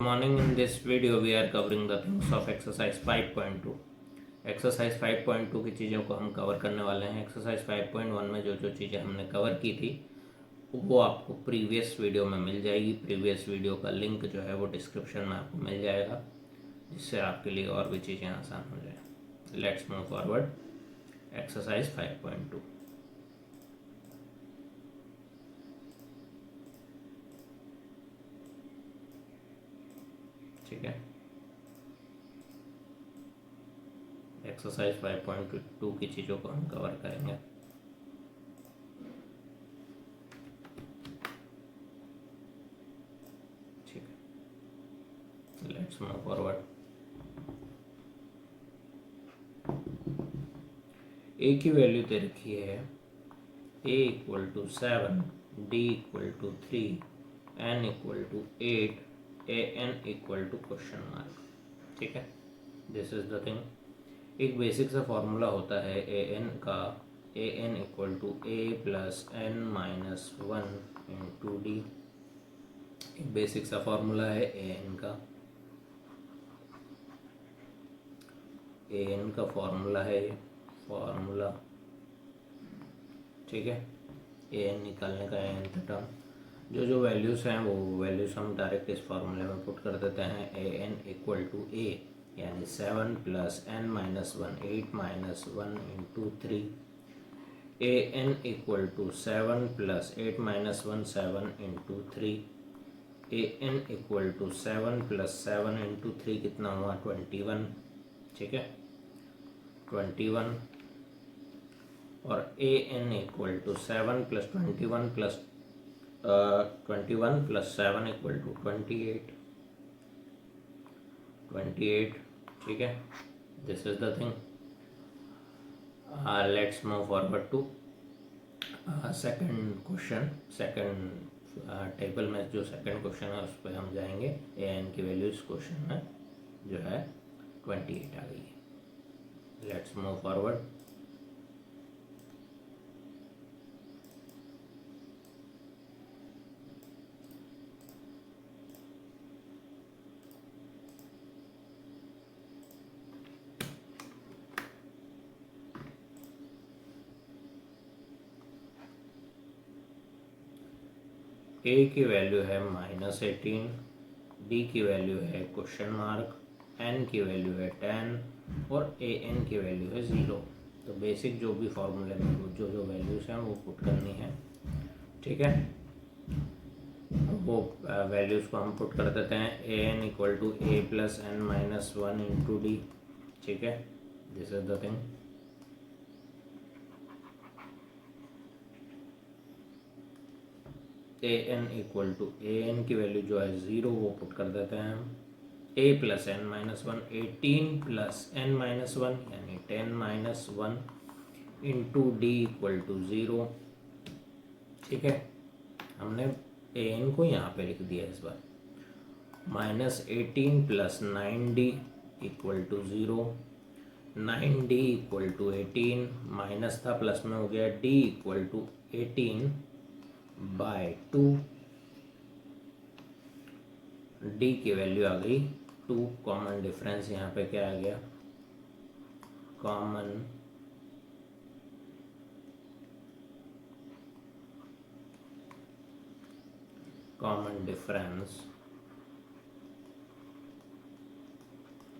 Morning. In this video we are covering the things of exercise 5.2. Exercise 5.2 की चीज़ों को हम कवर करने वाले हैं। एक्सरसाइज 5.1 में जो जो चीज़ें हमने कवर की थी वो आपको प्रीवियस वीडियो में मिल जाएगी। प्रीवियस वीडियो का लिंक जो है वो डिस्क्रिप्शन में आपको मिल जाएगा, जिससे आपके लिए और भी चीज़ें आसान हो जाए। Let's move forward. एक्सरसाइज 5.2। ठीक है, एक्सरसाइज 5.2 की चीज़ों को हम कवर करेंगे। ठीक है, लेट्स मूव फॉरवर्ड। ए की वैल्यू दे रखी है a equal to 7, d equal to 3, n equal to 8, an equal to question mark. ठीक है, दिस इज द थिंग। एक बेसिक सा फॉर्मूला होता है an का, an equal to a plus n minus 1 into d. एक बेसिक सा formula है an का। an का फॉर्मूला है फॉर्मूला। ठीक है, an निकालने का an टर्म, जो जो वैल्यूज़ हैं वो वैल्यूज़ हम डायरेक्ट इस फार्मूले में पुट कर देते हैं। an इक्वल टू a यानी 7 plus n minus 1, 8 minus 1 into 3। an equal to 7 plus 8 minus 1, 7 into 3। an equal to 7 plus 7 into 3 कितना हुआ? 21। ठीक है, 21। और an equal to 7 plus 21 plus 21 plus 7 equal to 28। ठीक है, this is the thing. Let's move forward to second question. Second table में जो second question है उस पर हम जाएंगे। an की वैल्यू इस क्वेश्चन में जो है 28 आ गई है। Let's move forward. a की वैल्यू है -18, d की वैल्यू है क्वेश्चन मार्क, n की वैल्यू है 10 और an की वैल्यू है 0। तो बेसिक जो भी फॉर्मूले में जो जो वैल्यूज़ हैं वो पुट करनी है। ठीक है, वो वैल्यूज़ को हम पुट कर देते हैं। an equal to a plus n minus 1 into D. ठीक है, this is the thing. an equal to an की वैल्यू जो है 0 वो पुट कर देते हैं हम। a plus n minus 1, 18 plus n minus 1 यानी 10 minus 1 into d equal to 0। ठीक है, हमने an को यहाँ पे लिख दिया इस बार। -18 plus 9d equal to 0। 9d equal to 18, minus था प्लस में हो गया, d equal to 18 by 2। d की वैल्यू आ गई 2। कॉमन डिफरेंस यहाँ पे क्या आ गया? Common difference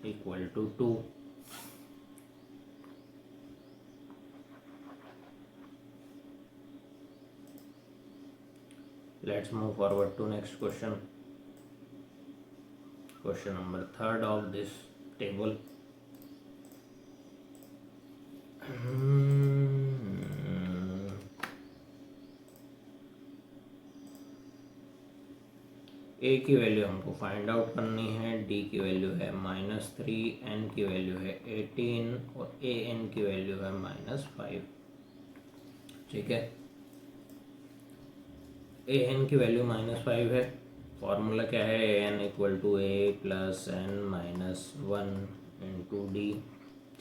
equal to 2। Let's move forward to next question. Question number 3 of this table. a की वैल्यू हमको फाइंड आउट करनी है, d की वैल्यू है -3, n की वैल्यू है 18 और an की वैल्यू है -5। ठीक है, an की वैल्यू -5 है। फॉर्मूला क्या है? an equal to a plus n minus 1 into D.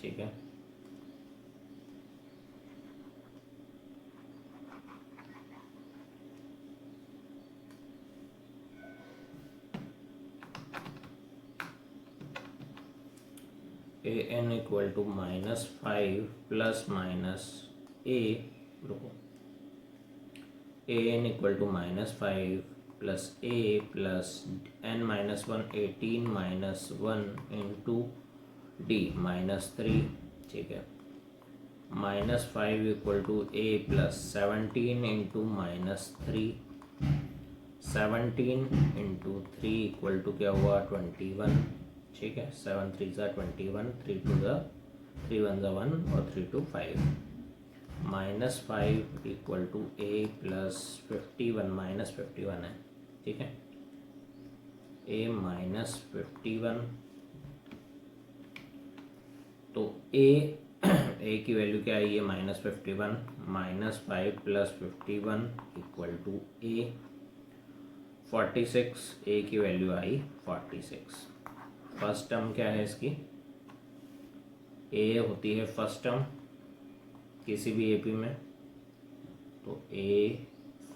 ठीक है, A N equal to -5 plus minus A, रुको, A N equal to -5 plus A plus n -1 18 -1 into D -3, ठीक है। -5 equal to A plus 17 into -3, 17 into 3 equal to क्या हुआ 21, ठीक है। 7 3 ज़ा 21, 3 2 ज़ा 3 1 ज़ा 1 और 3 2 5। -5 इक्वल टू ए प्लस 51, -51 है, ठीक है। ए -51, तो ए की वैल्यू क्या है, ये -51, -5 प्लस 51 इक्वल टू ए 46, ए की वैल्यू आई 46। फर्स्ट टर्म क्या है इसकी, ए होती है फर्स्ट टर्म किसी भी एपी में, तो A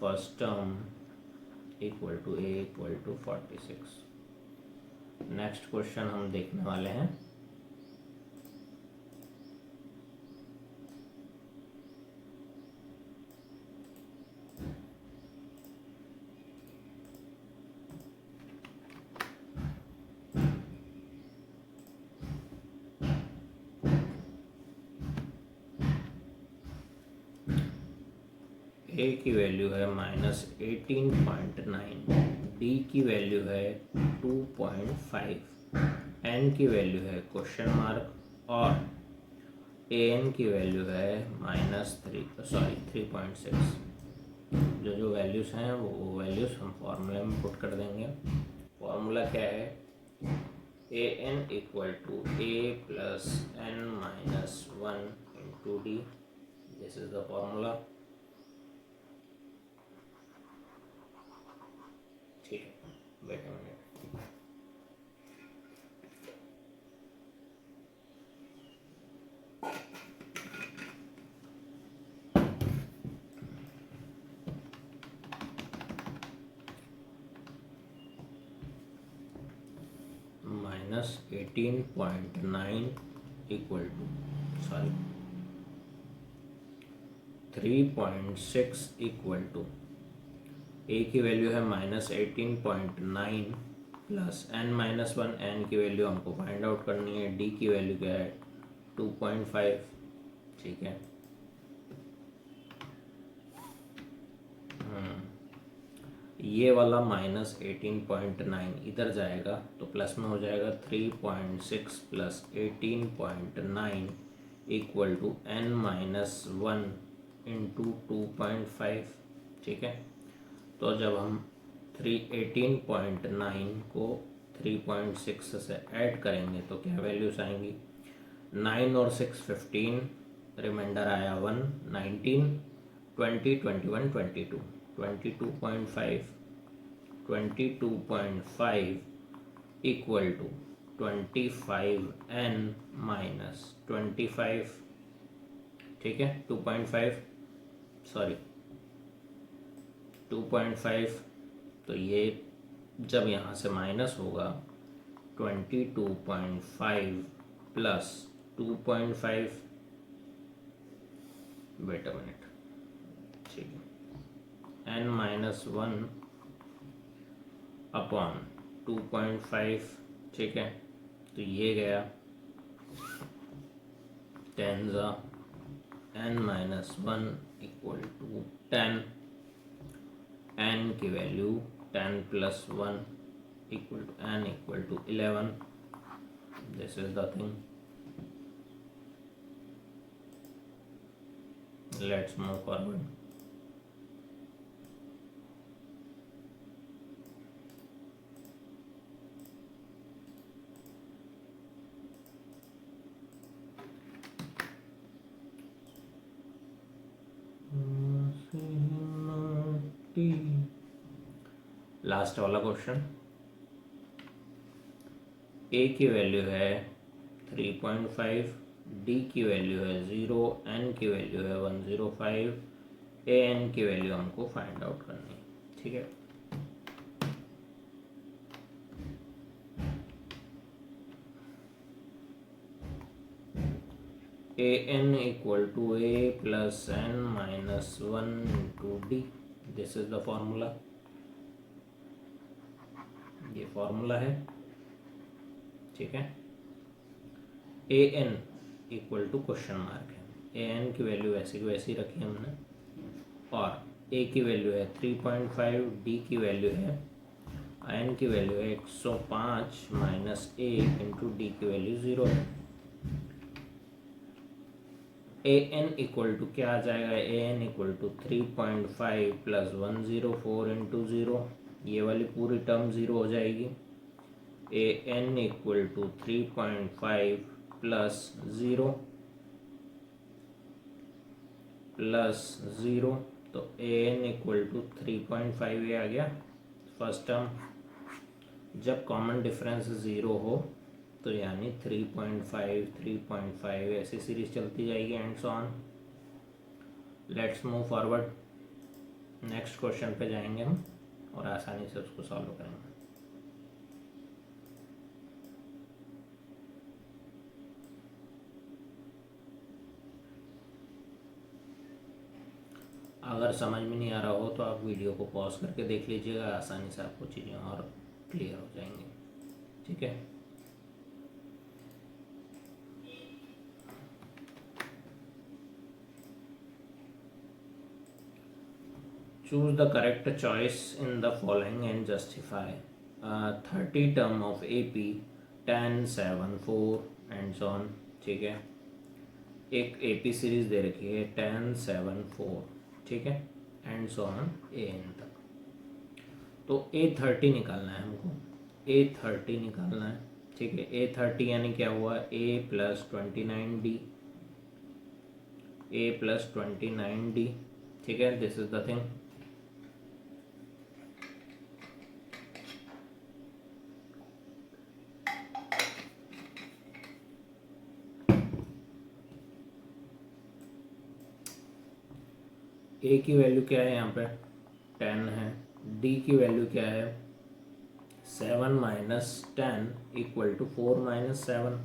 first term equal to 46। Next question हम देखने वाले हैं। ए की वैल्यू है -18.9, डी की वैल्यू है 2.5, एन की वैल्यू है क्वेश्चन मार्क और ए एन की वैल्यू है -3.6। जो वैल्यूज़ हैं वो वैल्यूज़ हम फॉर्मूले में पुट कर देंगे। फॉर्मूला क्या है, A N equal to A plus n -1 into D, this is the formula, ठीक है। Wait a minute, -18.9 equal to 3.6 equal to, A की वैल्यू है -18.9 प्लस n-1, एन की वैल्यू हमको फाइंड आउट करनी है, डी की वैल्यू क्या है 2.5, ठीक है। ये वाला -18.9 इधर जाएगा तो प्लस में हो जाएगा 3.6 plus 18.9 equal to n-1 into 2.5, ठीक है। तो जब हम 18.9 को 3.6 से ऐड करेंगे तो क्या वैल्यूज आएंगी, 9 और 6 15, रिमाइंडर आया 1 19, 20 21 22, 22.5 इक्वल टू 25n माइनस 25, ठीक है। 2.5, तो ये जब यहाँ से माइनस होगा 22.5 प्लस 2.5, वेट अ मिनट, ठीक है, n-1 अपॉन 2.5, ठीक है। तो ये गया 10 n-1 इक्वल टू 10, n की value 10 plus 1 equal to n equal to 11, this is the thing. Let's move forward. Last वाला क्वेश्चन, ए की वैल्यू है 3.5, डी की वैल्यू है 0, एन की वैल्यू है 105, ए एन की वैल्यू हमको फाइंड आउट करनी है, ठीक है। A N equal to A plus N minus one into D. This is the formula, ये फॉर्मूला है, ठीक है। A N equal to question mark है, ए एन की वैल्यू वैसे की वैसी रखी हमने, और ए की वैल्यू है 3.5, डी की वैल्यू है, एन की वैल्यू है 105 माइनस ए इंटू डी की वैल्यू 0 है। ए एन इक्वल टू क्या आ जाएगा, A N equal to 3.5 plus 104 into 0, ये वाली पूरी टर्म 0 हो जाएगी। A N equal to 3.5 plus 0 plus 0, तो ए एन इक्वल टू 3.5 ये आ गया फर्स्ट टर्म। जब कॉमन डिफरेंस 0 हो तो यानी 3.5 3.5 ऐसी सीरीज चलती जाएगी and so on. Let's move forward, next question पे जाएंगे हम और आसानी से उसको सॉल्व करेंगे। अगर समझ में नहीं आ रहा हो तो आप वीडियो को पॉज करके देख लीजिएगा, आसानी से आपको चीज़ें और क्लियर हो जाएंगी, ठीक है। Choose the correct choice in the following and justify 30 term of AP 10 7 4 and so on, ठीक है। एक AP सीरीज दे रखी है 10 7 4, ठीक है, and so on a n तक। तो A30 निकालना है हमको, A30 निकालना है, ठीक है। A30 यानी क्या हुआ, A plus 29D, A plus 29D, ठीक है। This is the thing. A की वैल्यू क्या है यहाँ पे 10 है, डी की वैल्यू क्या है 7 minus 10 equal to 4 minus 7,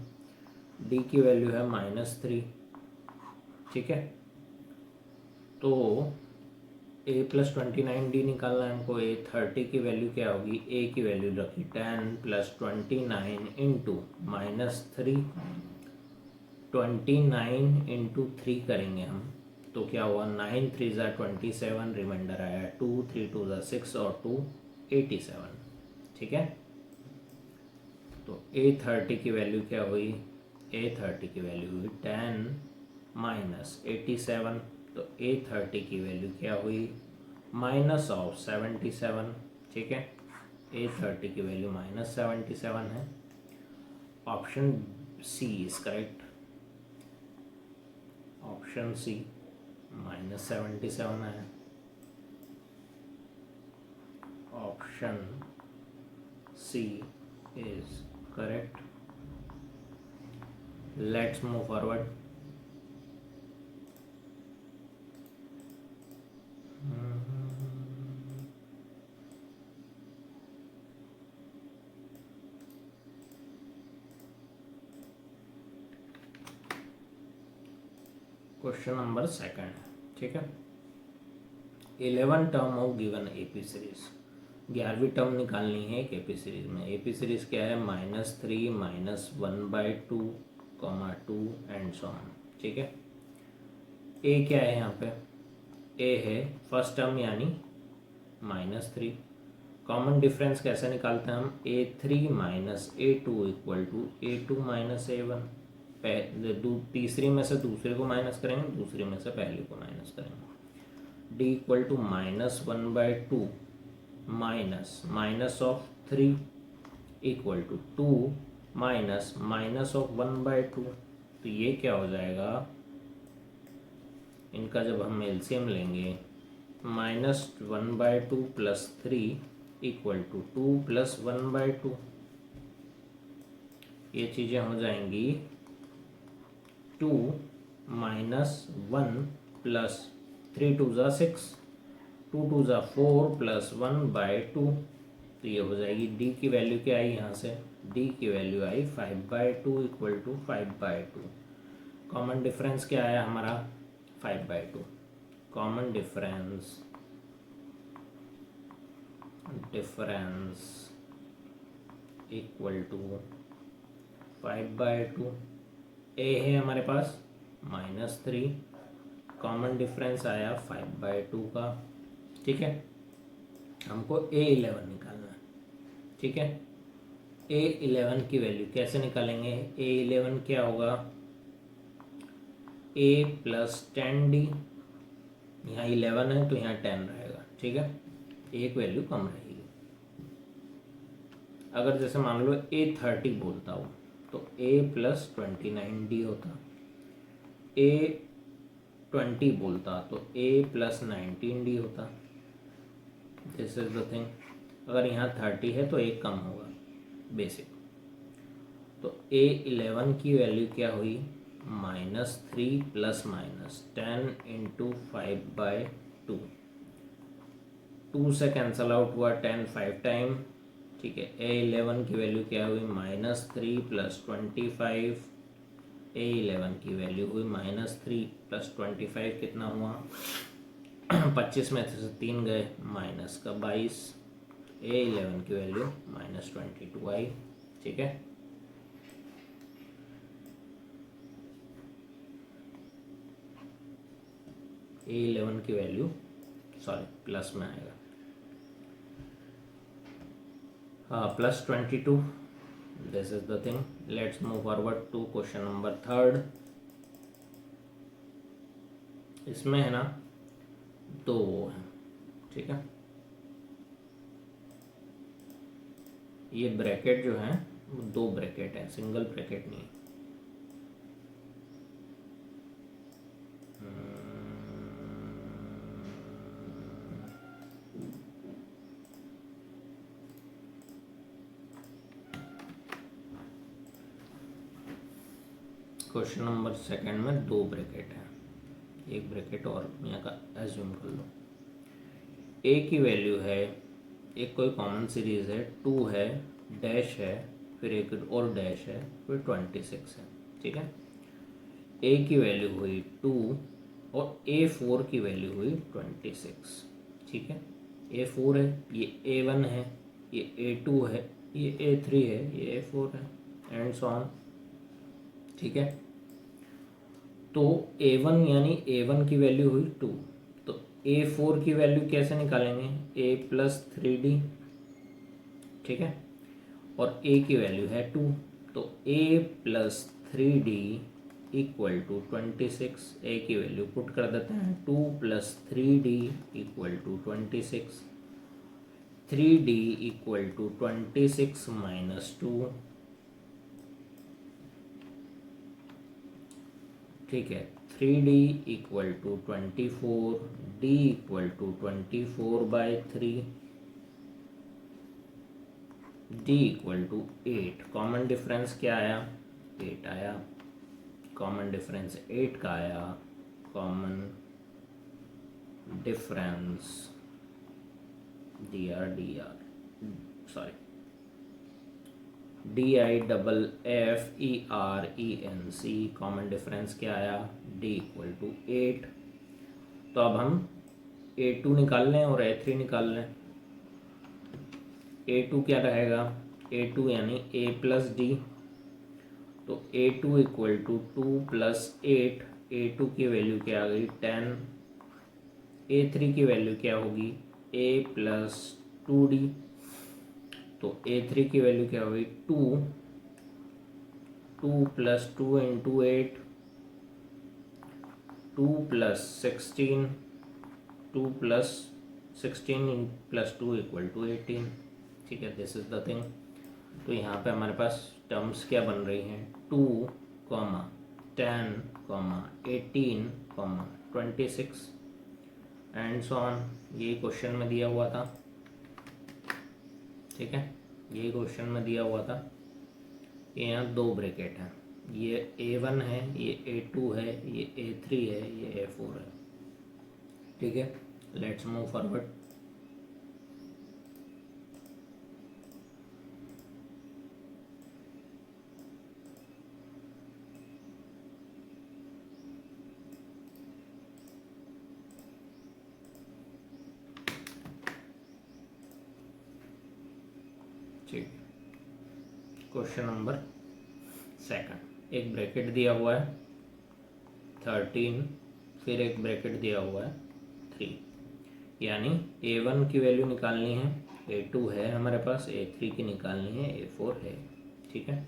d की वैल्यू है -3, ठीक है। तो ए प्लस 29D निकालना है हमको। A30 की वैल्यू क्या होगी, ए की वैल्यू रखी 10 प्लस 29 इंटू -3, 29 इंटू 3 करेंगे हम तो क्या हुआ 9 3 ज़ा 27, रिमाइंडर आया 2 3 2 ज़ा 6 और 2 87, ठीक है। तो A30 की वैल्यू क्या हुई, A30 की वैल्यू हुई 10 माइनस 87, तो A30 की वैल्यू क्या हुई माइनस ऑफ 77, ठीक है। A30 की वैल्यू -77 है। Option C is correct, option C -77 है, option C is correct. Let's move forward. Question number second, ठीक है। 11 term of given AP series, 11वीं टर्म निकालनी है एक एपी सीरीज में। एपी सीरीज क्या है -3 -1/2, 2 एंड सो ऑन, ठीक है। ए क्या है यहाँ पे, ए है फर्स्ट टर्म यानी -3। कॉमन डिफरेंस कैसे निकालते हैं हम, A3 minus A2 equal to A2 minus A1। तीसरी में से दूसरे को माइनस करेंगे, दूसरे में से पहले को माइनस करेंगे। D equal to -1/2 minus of 3 equal to 2 minus of 1/2। तो ये क्या हो जाएगा, इनका जब हम एलसीएम लेंगे -1/2 प्लस 3 इक्वल टू 2 प्लस 1/2, ये चीज़ें हो जाएंगी 2 माइनस 1 प्लस 3 2 ज़ा 6, 2 2 ज़ा 4 प्लस 1/2। तो ये हो जाएगी डी की वैल्यू क्या आई यहाँ से, डी की वैल्यू आई 5/2 इक्वल टू 5/2। कॉमन डिफरेंस क्या आया हमारा 5/2। Common difference equal to 5/2। A है हमारे पास -3, कॉमन डिफरेंस आया 5/2 का। ठीक है, हमको A11 निकालना है। ठीक है, A11 की वैल्यू कैसे निकालेंगे? A11 क्या होगा? A + 10D, यहाँ 11 है तो यहाँ 10 रहेगा। ठीक है, एक वैल्यू कम रहेगी। अगर जैसे मान लो A30 बोलता हूँ तो A + 29D होता। A20 बोलता तो A + 19D होता। This is the thing. अगर यहाँ 30 है तो एक कम होगा बेसिक। तो A11 की वैल्यू क्या हुई? -3 ± 10 × 5/2। 2 से कैंसल आउट हुआ 10 5 टाइम। ठीक है, A11 की वैल्यू क्या हुई? -3 + 25। A11 की वैल्यू हुई -3 + 25 कितना हुआ? 25 में से 3 गए, -22। A11 की वैल्यू -22 आई। ठीक है, A11 की वैल्यू प्लस में आएगा। हाँ, +22। This is the thing. Let's move forward to question number 3। इसमें है ना 2 वो है। ठीक है, ये ब्रैकेट जो है वो 2 ब्रैकेट है, सिंगल ब्रैकेट नहीं है। क्वेश्चन नंबर 2 में 2 ब्रैकेट है, एक ब्रैकेट और यहाँ का एज्यूम कर लो। ए की वैल्यू है, एक कोई कॉमन सीरीज है, 2 है, डैश है, फिर एक और डैश है, फिर 26 है। ठीक है, ए की वैल्यू हुई 2 और A4 की वैल्यू हुई 26। ठीक है, A4 है, ये A1 है, ये A2 है, ये A3 है, ये A4 है, एंड सो ऑन। ठीक है, तो A1 यानी A1 की वैल्यू हुई 2, तो A4 की वैल्यू कैसे निकालेंगे? A + 3D। ठीक है, और A की वैल्यू है 2, तो A + 3D = 26। A की वैल्यू पुट कर देते हैं, 2 + 3D = 26। 3D = 26 - 2। ठीक है, 3D = 24, D = 24/3, D = 8। Common difference क्या आया? 8 आया। कॉमन डिफरेंस 8 का आया। Common difference DIFFERENC, common difference क्या आया? D = 8। तो अब हम A2 निकाल लें और A3 निकाल लें। A2 क्या रहेगा? A2 यानी A + D, तो A2 = 2 + 8। A2 की वैल्यू क्या आ गई? 10। A3 की वैल्यू क्या होगी? A + 2D, तो A3 की वैल्यू क्या होगी? 2 + 2 × 8, 2 + 16, 2 + 16 + 2 = 18। ठीक है, दिस इज द थिंग। तो यहाँ पे हमारे पास टर्म्स क्या बन रही हैं? 2, 10, 18, 26 एंड सो ऑन। ये क्वेश्चन में दिया हुआ था। ठीक है, ये क्वेश्चन में दिया हुआ था। ये यहाँ 2 ब्रैकेट हैं, ये A1 है, ये A2 है, ये A3 है, ये A4 है। ठीक है, लेट्स मूव फॉरवर्ड। ठीक, क्वेश्चन नंबर सेकंड, एक ब्रैकेट दिया हुआ है 13, फिर एक ब्रैकेट दिया हुआ है 3, यानी A1 की वैल्यू निकालनी है, A2 है हमारे पास, A3 की निकालनी है, A4 है। ठीक है,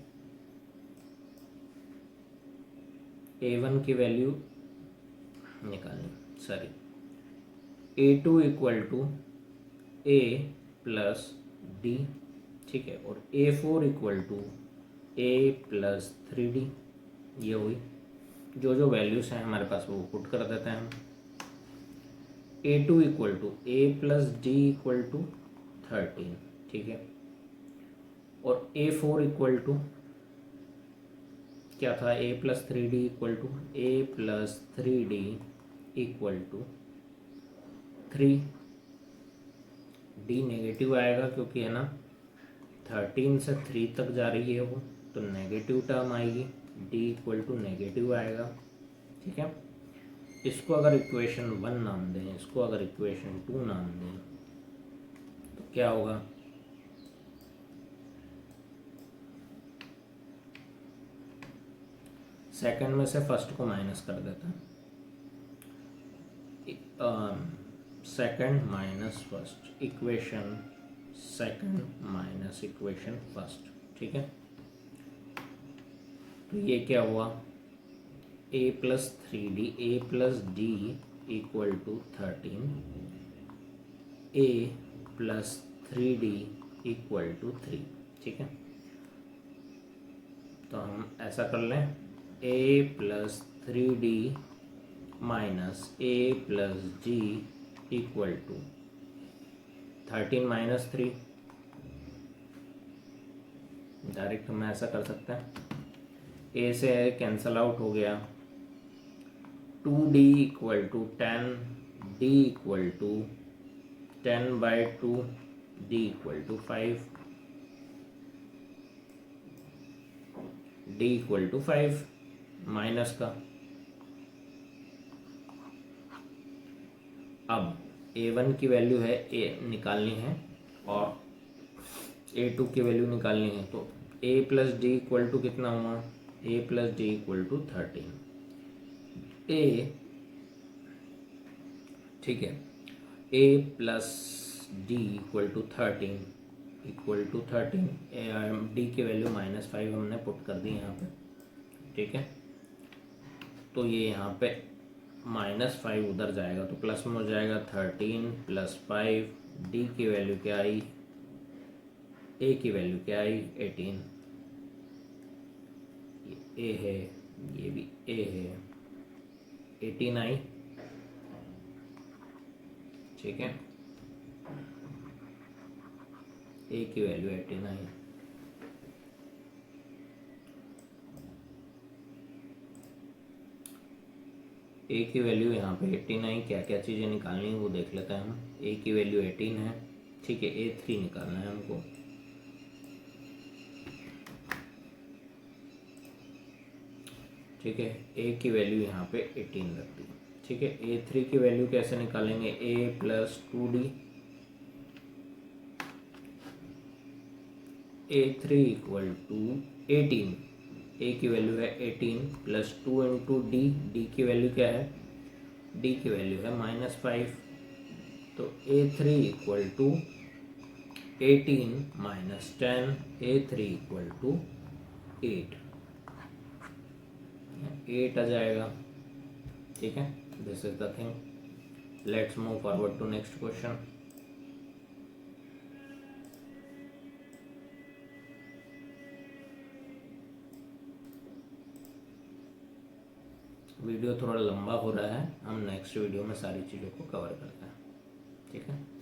A1 की वैल्यू निकालनी, sorry, A2 equal to A plus D, ठीक है, और A4 equal to A plus 3D, ये हुई। जो जो वैल्यूज़ हैं हमारे पास वो पुट कर देते हैं हम। A2 equal to A plus D equal to 13, ठीक है, और A4 इक्वल टू क्या था, A plus 3D equal to A plus 3D equal to 3। D negative आएगा क्योंकि है ना 13 से 3 तक जा रही है वो, तो नेगेटिव टर्म आएगी, D इक्वल टू नेगेटिव आएगा। ठीक है, इसको अगर इक्वेशन 1 नाम दें, इसको अगर इक्वेशन 2 नाम दें, तो क्या होगा, सेकंड में से फर्स्ट को माइनस कर देता है, second minus first, equation second minus equation first. ठीक है, तो ये क्या हुआ, A plus 3D, A plus D equal to 13, A plus 3D equal to 3। ठीक है, तो हम ऐसा कर लें, A plus 3D minus A plus D equal to 13 minus 3, direct हम ऐसा कर सकते हैं, A से कैंसल आउट हो गया, 2D equal to 10, D equal to 10/2, D equal to 5, D equal to 5 minus का। अब A1 की वैल्यू है A निकालनी है और A2 की वैल्यू निकालनी है, तो A plus d equal to कितना हुआ, A plus d equal to 13, A, ठीक है, A plus d equal to 13 equal to 13, d की वैल्यू -5 हमने पुट कर दी यहाँ पे। ठीक है, तो ये यहाँ पे -5 उधर जाएगा तो प्लस में हो जाएगा, 13 प्लस 5, डी की वैल्यू क्या आई, ए की वैल्यू क्या आई, 18, ये ए है, ये भी ए है, 18 आई। ठीक है, ए की वैल्यू 18 आई। ए की वैल्यू यहाँ पे 18 आई, क्या क्या चीज़ें निकालनी है वो देख लेते हैं हम। ए की वैल्यू 18 है, ठीक है, A3 निकालना है हमको। ठीक है, ए की वैल्यू यहाँ पे 18 रख दी। ठीक है, A3 की वैल्यू कैसे निकालेंगे, A plus 2D, A3 equal to 18, a की वैल्यू है 18 प्लस 2 इंटू डी, डी की वैल्यू क्या है, डी की वैल्यू है -5, तो A3 equal to 18 minus 10, A3 equal to 8 आ जाएगा। ठीक है, this is the thing. Let's move forward to next question. Video थोड़ा लंबा हो रहा है, हम नेक्स्ट वीडियो में सारी चीज़ों को कवर करते हैं। ठीक है।